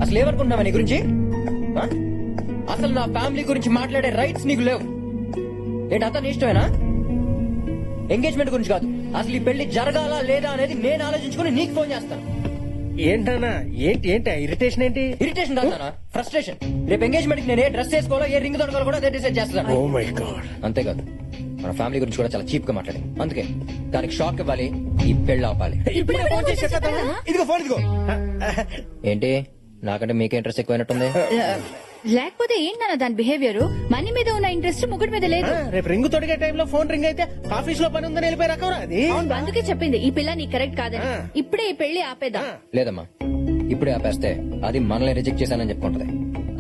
అసలు ఏమనుకుంటున్నావా నీ గురించి ఆ? అసలు నా ఫ్యామిలీ గురించి మాట్లాడే రైట్స్ నీకు లేవు. ఏంటి అతను ఇష్టమేనా? ఎంగేజ్మెంట్ గురించి కాదు, అసలు ఈ పెళ్లి జరగాలా లేదా అనేది నేను ఆలోచించుకుని నీకు ఫోన్ చేస్తాను. ఏంటన్నా ఏంటి ఇరిటేషన్ ఏంటి? ఇరిటేషన్ కాదు, ఫ్రస్ట్రేషన్. రేపు ఎంగేజ్మెంట్ కి నేను ఏ డ్రెస్ వేసుకోవాలో ఏ రింగ్ దొరకాలో కూడా అదే డిసైడ్ చేస్తాను. Oh my god. అంతేకాదు మన ఫ్యామిలీ గురించి కూడా చాలా చీప్ గా మాట్లాడి, అందుకే దానికి షాక్ ఇవ్వాలి, ఈ పెళ్లి ఆపాలి. ఇదిగో ఫోన్ ఇదిగో. ఏంటి నాకంటే మీకే ఇంట్రెస్ట్ ఎక్కువైనట్టుంది? లేకపోతే ఏంటన్న దాని బిహేవియర్? మనీ మీద ఉన్న ఇంట్రెస్ట్ ముగ్గురు మీద లేదు. రేపు రింగ్ తొడిగే టైంలో ఫోన్ రింగ్ అయితే ఆఫీస్ లో పని ఉందని వెళ్ళిపోయి రకం అది. అందుకే చెప్పింది ఈ పిల్ల నీ కరెక్ట్ కాదని. ఇప్పుడే ఈ పెళ్లి ఆపేద్దాం. లేదమ్మా, ఇప్పుడే ఆపేస్తే అది మనల్ని రిజెక్ట్ చేశానని చెప్పుకుంటది.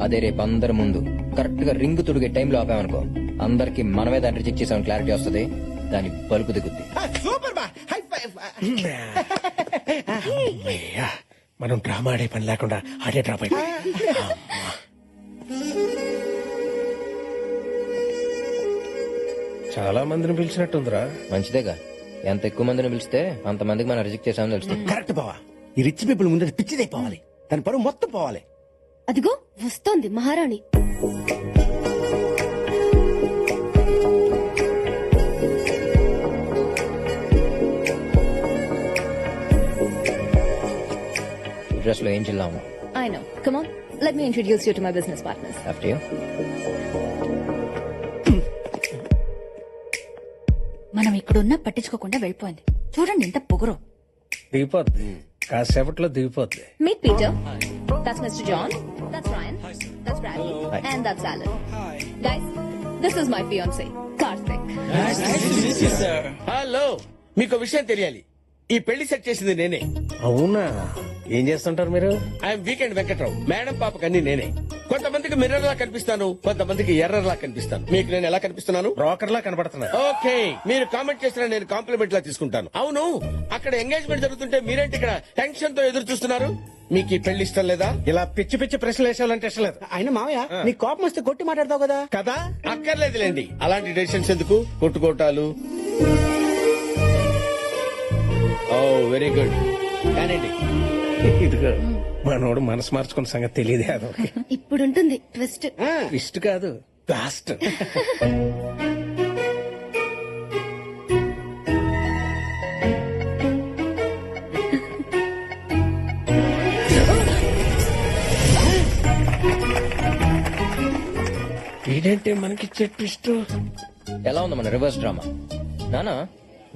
అదే రేపు అందరి ముందు కరెక్ట్ గా రింగ్ తుడిగే టైంలో ఆపామనుకో, అందరికి మనమే దాన్ని రిజెక్ట్ చేసామని క్లారిటీ వస్తుంది. దాని బలుపు దిగుద్ది. సూపర్ బా, హై ఫైవ్. మనం డ్రామా ఆడే పని లేకుండా ఆడే డ్రాప్ అయిపోయి. చాలా మందిని పిలిచినట్టుందిరా. మంచిదేగా, ఎంత ఎక్కువ మందిని పిలిస్తే అంత మందికి మనం రిజెక్ట్ చేసామని తెలుస్తుంది. కరెక్ట్ బావా. ఈ రిచ్ పీపుల్ ముందు పిచ్చిదైపోవాలి, దాని పరువు మొత్తం పోవాలి. అదిగో వస్తోంది మహారాణి. డ్రెస్ లో ఏం చిల్లాము. I know. Come on, let me introduce you to my business partners. After you. మనం ఇక్కడున్నా పట్టించుకోకుండా వెళ్ళిపోయింది. చూడండి ఎంత పొగరు. దిగిపోద్ది, కాసేపట్లో దిగిపోద్ది. Meet Peter. That's Mr. John. That's Ryan. That's Bradley. Hi. And that's Alan. Guys, this is my fiancé, Karthik. Hello, మీకు విషయం తెలియాలి. ఈ పెళ్లి సెట్ చేసింది నేనే. అవునా? ఏం చేస్తుంటారు మీరు? I'm weekend Venkatrao. మేడం పాపకి అన్ని నేనే. కొంతమందికి మిర్రర్ లా కనిపిస్తాను, కొంతమందికి ఎర్రర్ లా కనిపిస్తాను. మీకు నేను ఎలా కనిపిస్తున్నాను? బ్రోకర్ లా కనబడుతున్నా. ఓకే, మీరు కామెంట్ చేసినా నేను కాంప్లిమెంట్ లా తీసుకుంటాను. అవును, అక్కడ ఎంగేజ్మెంట్ జరుగుతుంటే మీరేంటి ఇక్కడ టెన్షన్ తో ఎదురు చూస్తున్నారు? మీకు ఈ పెళ్లి ఇష్టం లేదా? ఇలా పిచ్చి పిచ్చి ప్రశ్నలు వేసేవాలంటే ఇష్టం లేదు. ఆయన మావయ్య, నీ కోపం వస్తే కొట్టి మాట్లాడతావు కదా. కదా? అక్కర్లేదులేండి, అలాంటి డెసిషన్స్ ఎందుకు? కొట్టుకోటాలు. ఓ వెరీ గుడ్. కానండి, ఇదిగో మనోడు మనసు మార్చుకున్న సంగతి తెలియదే. అదొక ఇప్పుడుంటుంది ట్విస్ట్. ఇష్ట కాదు, లాస్ట్. ఏంటంటే మనకిచ్చే ట్విస్ట్. ఎలా ఉంది మన రివర్స్ డ్రామా? నానా,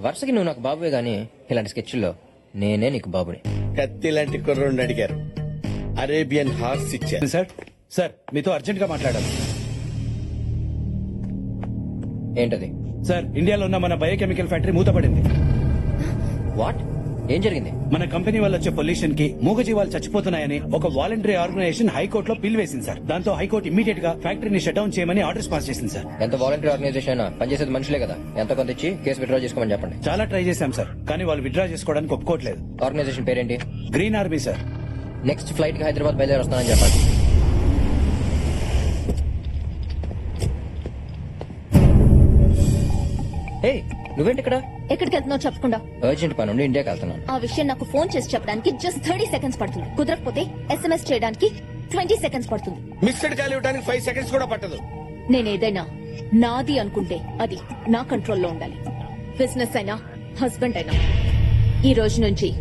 వరుసకి నువ్వు నాకు బాబువే గానీ ఇలాంటి స్కెచ్ల్లో నేనే నీకు బాబుని. కత్తి లాంటి కుర్రోడిని అడిగారు, అరేబియన్ హార్స్ ఇచ్చారు. సార్ మీతో అర్జెంట్ గా మాట్లాడాలి. ఏంటది? సార్, ఇండియాలో ఉన్న మన బయోకెమికల్ ఫ్యాక్టరీ మూతపడింది. వాట్? ఏం జరిగింది? మన కంపెనీ వల్ల వచ్చే పొల్యూషన్ కి మూగజీవాలు చచ్చిపోతున్నాయని ఒక వాలంటరీ ఆర్గనైజేషన్ హైకోర్టులో పిల్ వేసింది సార్. దాంతో హైకోర్టు ఇమీడియట్ గా ఫ్యాక్టరీని షట్ డౌన్ చేయమని ఆర్డర్స్ పాస్ చేసింది సార్. ఎంత వాలంటీర్ ఆర్గనైజేషన్ అయినా పనిచేసేది మనుషులే కదా. ఎంత కొంత ఇచ్చి కేసు విత్డ్రా చేసుకోమని చెప్పండి. చాలా ట్రై చేశాం సార్, కానీ వాళ్ళు విత్డ్రా చేసుకోవడానికి ఒప్పుకోవట్లేదు. ఆర్గనైజేషన్ పేరేంటి? Green army sir. Next flight కి హైదరాబాద్ బయలుదేరి వస్తానని చెప్పండి. హే, నువ్వేంటి ఇక్కడ? ఎక్కడికి వెళ్తున్నావు చెప్పకుండా? అర్జెంట్ పని ఉండి ఇండియాకి వెళ్తున్నాను. ఆ విషయం నాకు ఫోన్ చేసి చెప్పడానికి జస్ట్ 30 seconds పడుతుంది. కుదరకపోతే SMS చేయడానికి 20 seconds పడుతుంది. మిస్డ్ కాల్ ఇవ్వడానికి 5 seconds కూడా పట్టదు. నేనేదైనా నాది అనుకుంటే అది నా కంట్రోల్లో ఉండాలి. బిజినెస్ అయినా హస్బెండ్ అయినా ఈ రోజు నుంచి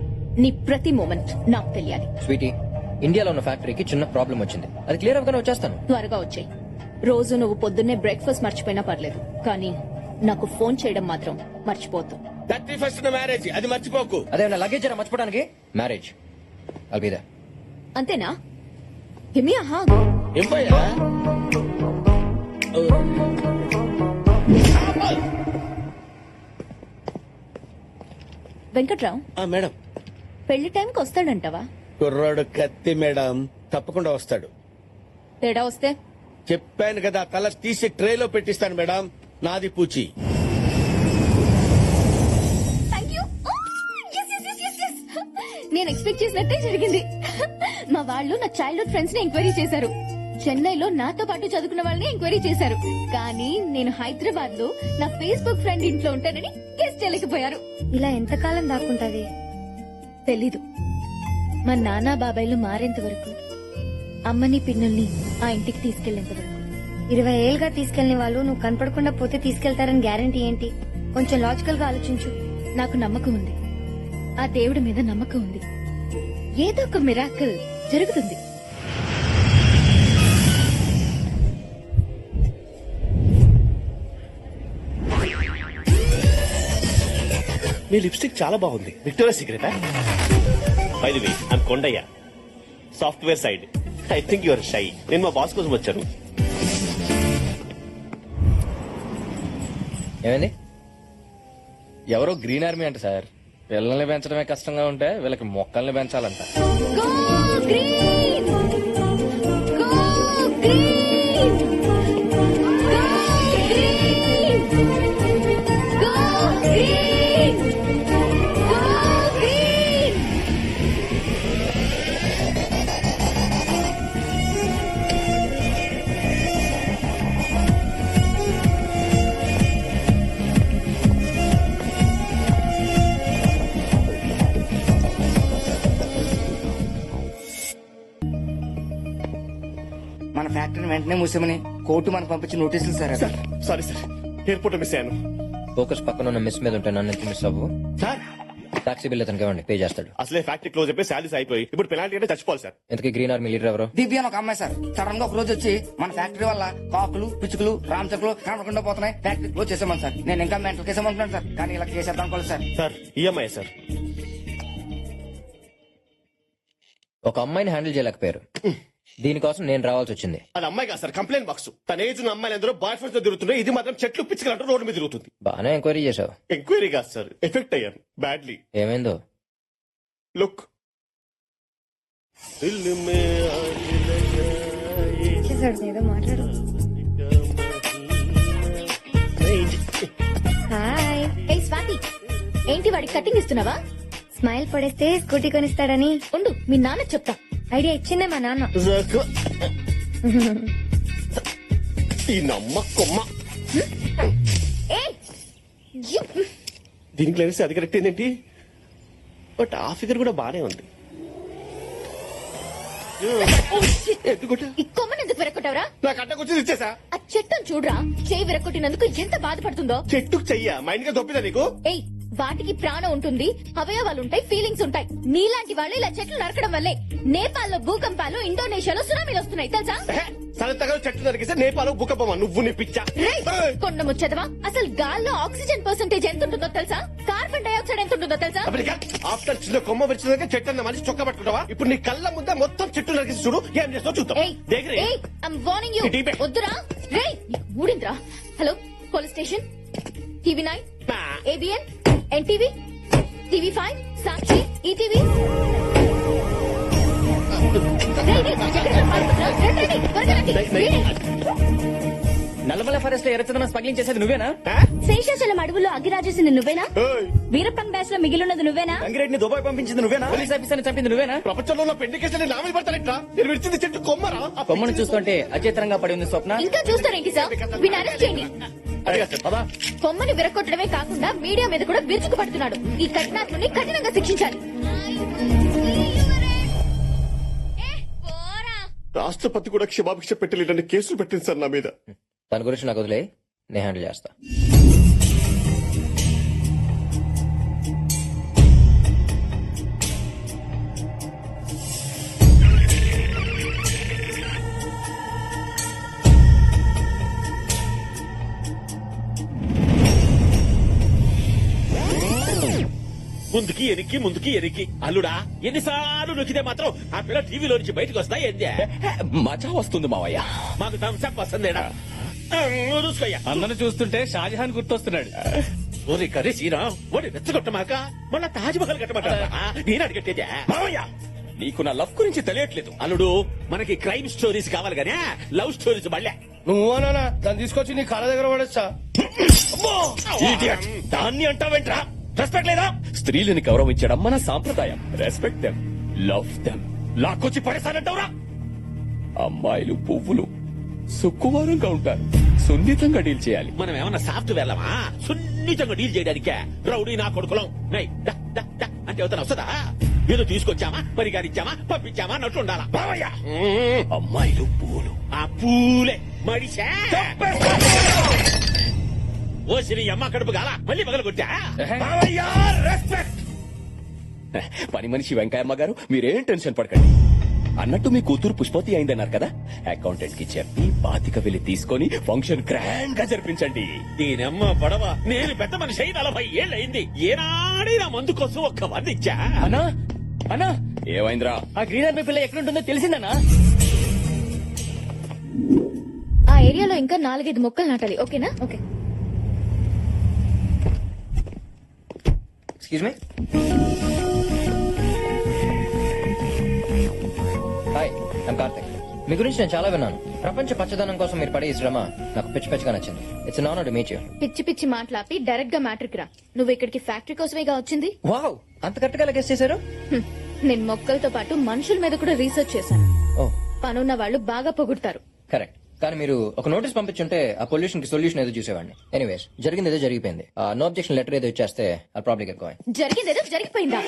నీ ప్రతి మూమెంట్ నాకు తెలియాలి. స్వీటీ, ఇండియాలో ఉన్న ఫ్యాక్టరీకి చిన్న ప్రాబ్లం వచ్చింది. అది క్లియర్ అవ్వగానే వచ్చేస్తాను. త్వరగా వచ్చాయి. రోజు నువ్వు పొద్దున్నే బ్రేక్ఫాస్ట్ మర్చిపోయినా పర్లేదు, కానీ నాకు ఫోన్ చేయడం మాత్రం మర్చిపోతు. 31st మ్యారేజ్, అది మర్చిపోకు. అదే నా లగేజ్ మర్చిపోవడానికి మ్యారేజ్ అల్బిదా. అంతేనా? హిమి ఆహా ఏం పోయా? వెంకట్రావు, మేడం, పెళ్లి టైంకి వస్తాడంటావా? కుర్రాడు కత్తి మేడం, తప్పకుండా వస్తాడు. తేడా వస్తే చెప్పాను కదా, తల తీసి ట్రేలో పెట్టిస్తాను మేడం. నాది పూచి. నేను ఎక్స్పెక్ట్ చేసినట్టే జరిగింది. మా వాళ్ళు నా చైల్డ్హుడ్ ఫ్రెండ్స్ ని ఎంక్వైరీ చేశారు. చెన్నైలో నాతో పాటు చదువుకున్న వాళ్ళని ఎంక్వైరీ చేశారు. కానీ నేను హైదరాబాద్ లో నా ఫేస్బుక్ ఫ్రెండ్ ఇంట్లో ఉంటానని గెస్ట్ చేయలేకపోయారు. ఇలా ఎంతకాలం దాక్కుంటావి తెలీదు. మా నాన్న బాబాయ్లు మారేంత వరకు అమ్మని పిన్నుల్ని ఆ ఇంటికి తీసుకెళ్లేంత వరకు 20 ఏళ్ళుగా తీసుకెళ్లిన వాళ్ళు నువ్వు కనపడకుండా పోతే తీసుకెళ్తారని గ్యారంటీ ఏంటి? కొంచెం లాజికల్ గా ఆలోచించు. నాకు నమ్మకం ఉంది, ఆ దేవుడి మీద నమ్మకం ఉంది. ఏదో ఒక మిరాకిల్ జరుగుతుంది. మీ లిప్స్టిక్ చాలా బాగుంది. విక్టోరియా సీక్రెటా? By the way I'm Kondaiah, software side. I think your shy. నేను మా బాస్ కోసం వచ్చాను. ఏమైంది? ఎవరో గ్రీన్ ఆర్మీ అంట సార్. పిల్లల్ని పెంచడమే కష్టంగా ఉంటే వీళ్ళకి మొక్కల్ని పెంచాలంట. Go green! Go green! Go green! Go green! Go green! మన ఫ్యాక్టరీని వెంటనే మూసామని కోర్టు మనకు పంపించిన నోటీసులు సార్ అవి. సారీ సార్, ఎయిర్పోర్ట్ మిస్ అయ్యాను. ఫోకస్ పక్కన ఉన్న మిస్ మీద ఉంటే నన్ను మిస్ అవ్వు. సార్ టాక్సీ బిల్ అతనికి ఇవ్వండి, పే చేస్తాడు. అసలే ఫ్యాక్టరీ క్లోజ్ అయిపోయి శాలరీస్ అయిపోయి ఇప్పుడు పెనాల్టీ అంటే చచ్చిపోవాలి సార్. ఇంతకీ గ్రీన్ ఆర్మీ లీడర్ ఎవరు? దివ్య అని ఒక అమ్మాయి సార్. సడన్ గా ఒక రోజు వచ్చి మన ఫ్యాక్టరీ వల్ల కాకులు పిచ్చుకలు రామచకులు కనపడకుండా పోతున్నాయి, ఫ్యాక్టరీ క్లోజ్ చేసామని సార్. నేను ఇంకా మెంటల్ కేసు అనుకుంటున్నాను సార్, కానీ ఇలా చేసేద్దాం అనుకోలేదు సార్. Sir EMI sir. ఒక అమ్మాయిని హ్యాండిల్ చేయలేకపోయారు, దీనికోసం నేను రావాల్సి వచ్చింది. అది అమ్మాయి కాదు సార్, కంప్లైంట్ బాక్స్. తన ఏజ్ ఉన్న అమ్మాయిలు అందరూ బాయ్ ఫ్రెండ్స్ తో తిరుగుతున్నాయి. ఇది మాత్రం చెట్లు పిచ్చుకలంటూ రోడ్డు మీద తిరుగుతుంది. బాగానే ఎంక్వైరీ చేశావు. ఎంక్వైరీ కాదు సార్, ఎఫెక్ట్ అయ్యాను బ్యాడ్లీ. ఏమైందో? లుక్ చేశాడు ఏదో మాట్లాడు. హాయ్. ఏ స్వాతి, ఏంటి వాడికి కటింగ్ ఇస్తున్నావా? స్మైల్ పడేస్తే స్కూటీ కొనిస్తాడని ఉండు, మీ నాన్న చెప్తా. ఐడియా ఇచ్చిందే మా నాన్న. ఈ నమ్మకమ్మ ఏయ్, యు. దీనికి లేనిస్తే అది కరెక్ట్ ఏంటి? బట్ ఆ ఫిగర్ కూడా బానే ఉంది. ఈ కొమ్మని ఎందుకు విరక్కొట్టావురా? నాకు అడ్డకొచ్చింది ఇచ్చేసా. ఆ చెట్టును చూడరా, చేయి విరక్కొట్టినందుకు ఎంత బాధపడుతుందో. చెట్టుకు చెయ్య మైండ్ గా దొప్పిదా నీకు? ఏయ్, వాటికి ప్రాణం ఉంటుంది, అవయవాలు ఉంటాయి, ఫీలింగ్స్ ఉంటాయి. నీలాంటి వాళ్ళు ఇలా చెట్లు నరకడం వల్లే నేపాల్లో భూకంపాలు, ఇండోనేషియాలో సునామీలు వస్తున్నాయి తెలుసా? సరితగా చెట్టు నరికిస్తే నేపాల్ భూకంపమా? నువ్వు నీ పిచ్చా. రేయ్, కొండ ముచ్చదవా, అసలు గాల్లో ఆక్సిజన్ పర్సెంటేజ్ ఎంత ఉంటుందో తెలుసా? కార్బన్ డైఆక్సైడ్ ఎంత ఉంటుందో తెలుసా? ఆఫ్టర్ చిన్న కొమ్మ విరిచినాక చెట్టు అన్న మనిషి చొక్క పట్టుకుంటావా? ఇప్పుడు నీ కళ్ళ ముందే మొత్తం చెట్టు నరికిసి చూడు, ఏం చేస్తావు చూద్దాం. ఏయ్, దగ్గర ఏయ్, ఐమ్ వార్నింగ్ యు. ఇటీపే. వద్దురా. రేయ్, మూడింద్రా. Hello, police station, TV9, ABN, NTV, TV5, Sakshi, ETV. Nallamala forest లో ఎర్రచందనం స్మగ్లింగ్ చేసేది నువ్వేనా? శేషాచలం అడవుల్లో అగిరాజేసింది నువ్వేనా? ఏయ్, వీరప్పన్ బ్యాచ్ లో మిగిలినది నువ్వేనా? గంగిరెడ్డిని దుబాయ్ పంపించింది నువ్వేనా? పోలీస్ ఆఫీసర్ చంపింది నువ్వేనా? ప్రపంచంలో ఉన్న పెళ్లి కేసులు నా మీద పడతారేట్రా? నేను విడిచింది చెట్టు కొమ్మరా? ఆ కొమ్మను చూస్తుంటే అచేతనంగా పడి ఉంది స్వప్న. ఇంకా చూస్తారేంటి సార్? వీడిని అరెస్ట్ చేయండి. అడిగా సార్, పదా. కొమ్మని విరగొట్టడమే కాకుండా మీడియా మీద కూడా విరుచుకు పడుతున్నాడు. ఈ కఠినాత్ముని కఠినంగా శిక్షించాలి. రాష్ట్రపతి కూడా క్షమాభిక్ష పెట్టలేదని కేసులు పెట్టింది సార్ నా మీద. దాని గురించి నాకు వదిలే, నేను హ్యాండిల్ చేస్తా. ముందుకి ఎనికి ముందుకి ఎనికి అల్లుడా, ఎన్నిసార్లు నొక్కితే మాత్రం ఆ పిల్ల టీవీలో నుంచి బయటకు వస్తా ఏందే? మజా వస్తుంది మావయ్య. మాకు థమ్స్అప్ వస్తుందేడా? చూసుకోయ్యా. అందరిని చూస్తుంటే షాజహాన్ గుర్తొస్తున్నాడు. ఓరి కర్రీ సీనా, ఓడి రెచ్చగొట్టమాక మళ్ళా తాజ్ మహల్ కట్టమంటారా? నేను అడిగట్టేదే మావయ్య. నీకు నా లవ్ గురించి తెలియట్లేదు. అల్లుడు, మనకి క్రైమ్ స్టోరీస్ కావాలి గానీ లవ్ స్టోరీస్ మళ్ళీ. నువ్వునా దాన్ని తీసుకొచ్చి నీ కాళ్ళ దగ్గర పడొచ్చా? Idiot. దాన్ని అంటావేంట్రా? రెస్పెక్ట్ లేదా? స్త్రీలని గౌరవించడం మన సాంప్రదాయం. Respect them, love them. లాక్కొచ్చి పడేసానంటావురా? అమ్మాయిలు పువ్వులు సుక్కువారంగా ఉంటారు, సున్నితంగా డీల్ చేయాలి. మనం ఏమన్నా సాఫ్ట్ వెళ్ళమా? సున్నితంగా డీల్ చేయడానికే రౌడీ నా కొడుకులం. నై, డా, డా, డా అంటే అవుతాను వస్తుందా? ఏదో తీసుకొచ్చామా పరిగారిచ్చామా పంపించామా అన్నట్టు ఉండాలా మావయ్య అమ్మాయిలు పూలు ఆ పూలే మడిసా ఓ శ్రీ అమ్మ కడుపు గాల మళ్ళీ పగల కొట్టా మావయ్య రెస్పెక్ట్. పని మనిషి వెంకయ్యమ్మ గారు మీరేం టెన్షన్ పడకండి. అన్నట్టు మీ కూతురు పుష్పవతి అయిందన్నారు కదా, అకౌంటెంట్ కి చెప్పి బాతిక వెళ్లి తీసుకొని ఫంక్షన్ గ్రాండ్ గా జరిపించండి. దీనమ్మ పడవ నేను పెద్ద మనిషి అయి 40 ఏళ్ళు అయింది. ఏనాడే నా మందు కోసం ఒక్క వంద ఇచ్చా. అన్నా అన్నా ఏమైందిరా? ఆ గ్రీన్ ఆర్మీ పిల్ల ఎక్కడుంటుందో తెలిసిందన్నా? ఆ ఏరియాలో ఇంకా 4-5 మొక్కలు నాటాలి. ఓకేనా? Okay. Excuse me. Hi, I'm Karthik. మీ గురించి నేను చాలా విన్నాను. ప్రపంచ పచ్చదనం కోసం మీరు పడే ఈ శ్రమ నాకు పిచ్చి పిచ్చిగా నచ్చింది. It's an honour to meet you. పిచ్చి పిచ్చి మాట్లాపి డైరెక్ట్ గా మ్యాట్రిక్ రా. నువ్వు ఇక్కడికి ఫ్యాక్టరీ కోసమేగా వచ్చింది. వావ్, అంత కరెక్ట్ గా గెస్ చేశారు. హ్మ్. నేను మొక్కలతో పాటు మనుషుల మీద కూడా రీసెర్చ్ చేశాను. ఓ పనున్న వాళ్ళు బాగా పొగుడతారు. కరెక్ట్. కానీ మీరు ఒక నోటీస్ పంపించుంటే ఆ పొల్యూషన్ కి సొల్యూషన్ ఏదో చూసేవాడిని. ఎనీవేస్, జరిగింది ఏదో జరిగిపోయింది. నో అబ్జెక్షన్ లెటర్ ఏదో ఇచ్చేస్తే ఆ ప్రాబ్లం గెట్ గోయింగ్. జరిగిందేదో జరిగిపోయిందా?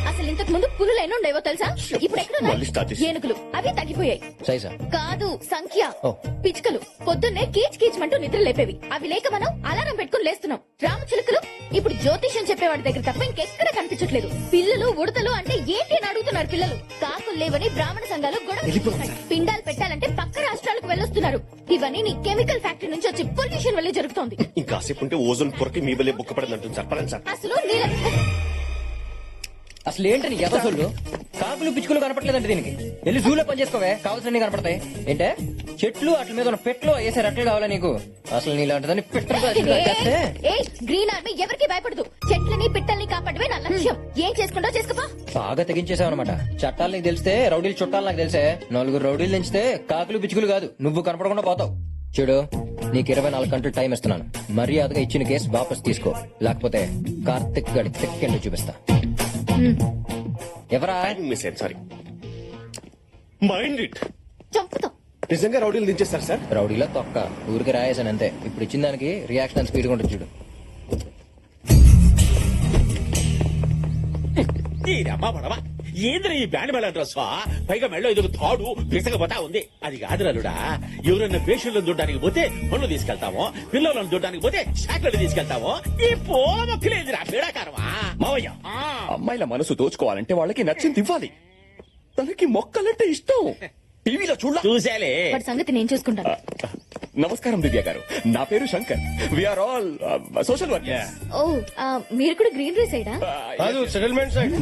అసలు ఇంతకు ముందు పులులు ఎన్ని ఉండేవో తెలుసా? ఇప్పుడు మళ్ళీ start ఎక్కడ చేసి. ఏనుగులు అవి తగ్గిపోయాయి. సైజా? కాదు, సంఖ్య. ఓ. పిచ్చుకలు పొద్దున్నే కీచ్ కీచ్మంటూ నిద్ర లేపేవి. అవి లేక మనం అలారం పెట్టుకుని లేస్తున్నాం. రామచిలుకలు ఇప్పుడు జ్యోతిష్యం చెప్పేవాడి దగ్గర తప్ప ఇంకెక్కడ కనిపించట్లేదు. పిల్లలు ఉడతలు అంటే ఏంటి అని అడుగుతున్నారు పిల్లలు. కాకులు లేవని బ్రాహ్మణ సంఘాలు గొడవ చేస్తున్నాయి. పిండాలు పెట్టాలంటే పక్క రాష్ట్రాలకు వెళ్ళొస్తున్నారు. ఇవన్నీ నీ కెమికల్ ఫ్యాక్టరీ నుంచి వచ్చి పొల్యూషన్ వల్లే జరుగుతోంది. ఇంకాసేపు ఉంటే ఓజోన్ పొరకి మీ వల్లే బుక్క పడదంటుంది సార్. పదండి సార్. అసలు నీళ్ళ అసలు ఏంటని ఎదసొల్లు? కాకులు పిచ్చుకలు కనపట్లేదంటే దీనికి వెళ్ళి జూలో పని చేసుకోవే, కావాల్సినవి కనపడతాయి. ఏంటే చెట్లు అట్ల మీద ఉన్న పెట్లు వేసే రెట్లు కావాలా నీకు? అసలు నీలాంటిదని గ్రీన్ ఆర్మీ ఎవరికి భయపడదు. చెట్లని పిట్టల్ని కాపాడమే నా లక్ష్యం. ఏం చేసుకుంటా చేసుకోపా. బాగా తెగించేసావు అనమాట. చట్టాలు నీకు తెలిస్తే రౌడీలు చుట్టాలు నాకు తెలిసే. 4 రౌడీలు తెంచితే కాకులు పిచ్చుకలు కాదు, నువ్వు కనపడకుండా పోతావు. చూడు, నీకు 24 గంటలు టైం ఇస్తున్నాను. మర్యాదగా ఇచ్చిన కేసు వాపస్ తీసుకో, లేకపోతే కార్తిక్ గడి తెక్కెండు చూపిస్తా. ఎవరా? మిస్ అయ్యింది, సారీ. Mind it. చంపుతాం. నిజంగా రౌడీలు దించేస్తారు సార్? రౌడీలో తొక్క ఊరికి రాయేసాను అంతే. ఇప్పుడు ఇచ్చిన దానికి రియాక్షన్ స్పీడ్ గా ఉంటుంది చూడు. దీనమ్మ పడవ ఏంద్ర ఈ బ్యాండ్ మేళ డ్రెస్ పైగా మెళ్ళో ఇది తాడు పిసకపోతా ఉంది. అది కాదురాలుడా, ఎవరన్నా పేషెంట్లను చూడడానికి పోతే పనులు తీసుకెళ్తామో, పిల్లలను చూడడానికి పోతే షాట్లను తీసుకెళ్తామో. ఈ పూల మొక్కలేదురా పీడాకారమా? మావయ్య, అమ్మాయిల మనసు దోచుకోవాలంటే వాళ్ళకి నచ్చింది ఇవ్వాలి. తనకి మొక్కలంటే ఇష్టం. టీవీలో చూసాలే. వాడి సంగతి నేను చూసుకుంటాను. నమస్కారం దివ్య గారు, నా పేరు Shankar. We're all social workers. ఓ, మీరు కూడా గ్రీనరీ సైడా? కాదు, సెటిల్మెంట్ సైడ్.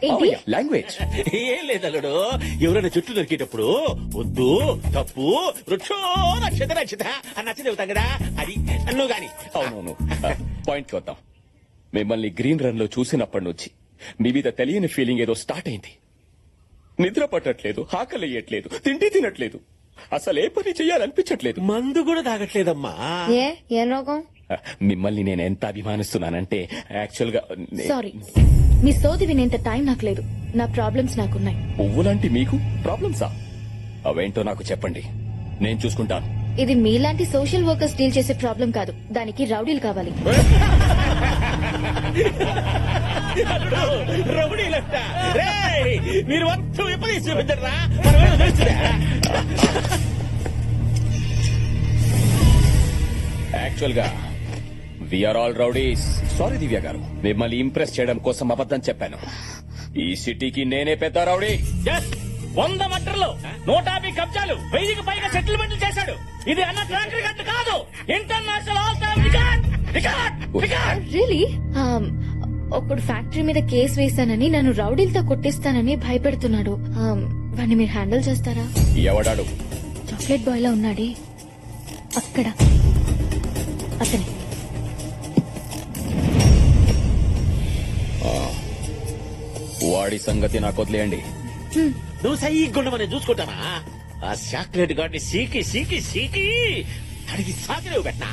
ఏంటి? లాంగ్వేజ్ ఏం లేదల్లుడు. ఎవరైనా చెట్లు దొరికేటప్పుడు వద్దు, తప్పు, వృక్షో నక్షత నక్షత అని నచ్చ చెబుతాం కదా, అది అన్ను గాని. అవునవును. పాయింట్ కి వద్దాం. మిమ్మల్ని గ్రీన్ రన్ లో చూసినప్పటి నుంచి మీ మీద తెలియని ఫీలింగ్ ఏదో స్టార్ట్ అయింది. నిద్ర పట్టట్లేదు, ఆకలియట్లేదు, తిండి తినట్లేదు, అసలు ఏ పని చెయ్యాలనిపించట్లేదు. మందు కూడా తాగట్లేదమ్మా. ఏ రోగం? మిమ్మల్ని నేను ఎంత అభిమానిస్తున్నానంటే యాక్చువల్ గా సారీ, మీ సోది వినేంత టైం నాకు లేదు. నా ప్రాబ్లమ్స్ నాకున్నాయి. పువ్వులాంటి మీకు ప్రాబ్లమ్సా? అవేంటో నాకు చెప్పండి, నేను చూసుకుంటాను. ఇది మీలాంటి సోషల్ వర్కర్స్ డీల్ చేసే ప్రాబ్లం కాదు. దానికి రౌడీలు కావాలి. మీరు మొత్తం విపరీత చూపించరా? యాక్చువల్ గా వీఆర్ ఆల్ రౌడీస్. సారీ దివ్య గారు, మిమ్మల్ని ఇంప్రెస్ చేయడం కోసం అబద్ధం చెప్పాను. ఈ సిటీకి నేనే పెద్ద రౌడీ. 100 మటర్లు, 150 కబ్జాలు, 1000కి పైగా సెటిల్మెంట్లు చేశాడు. ఇది అన్న ట్రాక్ రికార్డ్ కాదు, international all time record. Really? ఒకడు ఫ్యాక్టరీ మీద కేసు వేశానని నన్ను రౌడీలతో కొట్టిస్తానని భయపెడుతున్నాడు. వాడిని మీరు హ్యాండిల్ చేస్తారా? ఎవడాడు? చాక్లెట్ బాయ్ లా ఉన్నాడే అక్కడ, అతనే. వాడి సంగతి నాకు వదిలేయండి. నువ్వు సై గుండమని చూసుకుంటానా? ఆ చాక్లెట్ గాడిని సీకి సీకి సీకి అడిగి సాకిలేవు పెట్టనా?